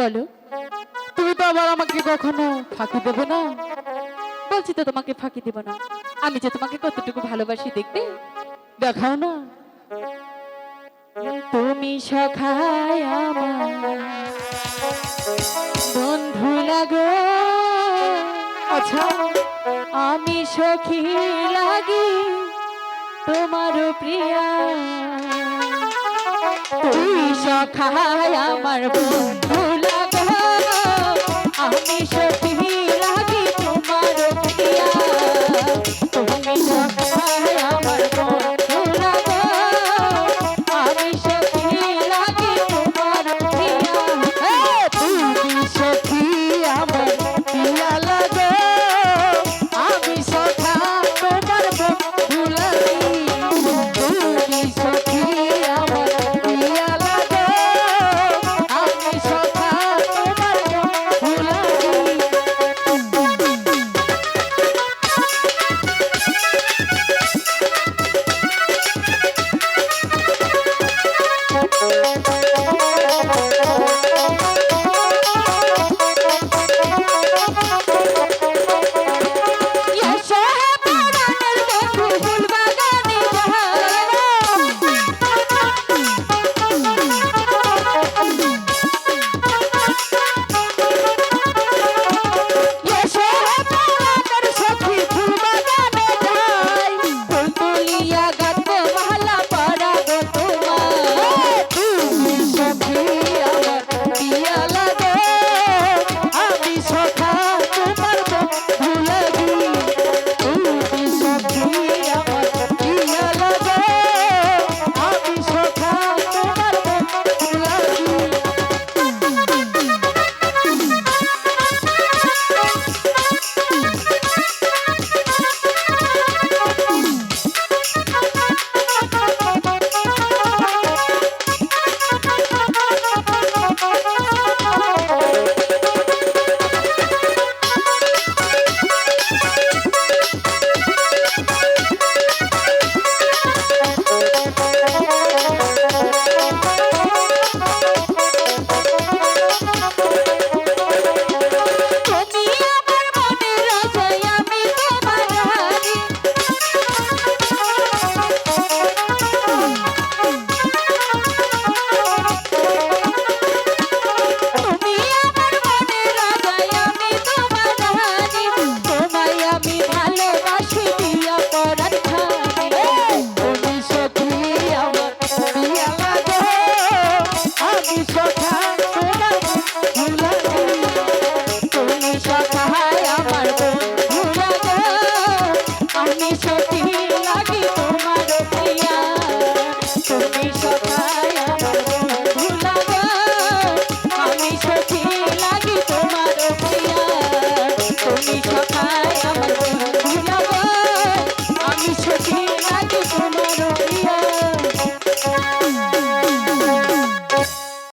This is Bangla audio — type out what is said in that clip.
বলো, তুমি তো আবার আমাকে কখনো ফাঁকি দেবে না। বলছি তো তোমাকে ফাঁকি দেব না। আমি যে তোমাকে কতটুকু ভালোবাসি দেখবে। দেখাও না। তুমি সখায় আমার বন্ধু লাগো, আচ্ছা, আমি সখী লাগি তোমার প্রিয়া। তুমি সখায় আমার বন্ধু লাগো, আমি সখী লাগি তোমার প্রিয়া। তুমি সখায় আমার বন্ধু লাগো, আমি সখী লাগি তোমার প্রিয়া। তুমি সখী আমার প্রিয়া লাগে, আমি সখা তোমার বন্ধু লাগি। তুমি সখী আমার প্রিয়া লাগে, আমি সখা তোমার বন্ধু লাগি। আমি সখী লাগি তোমার প্রিয়া। তুমি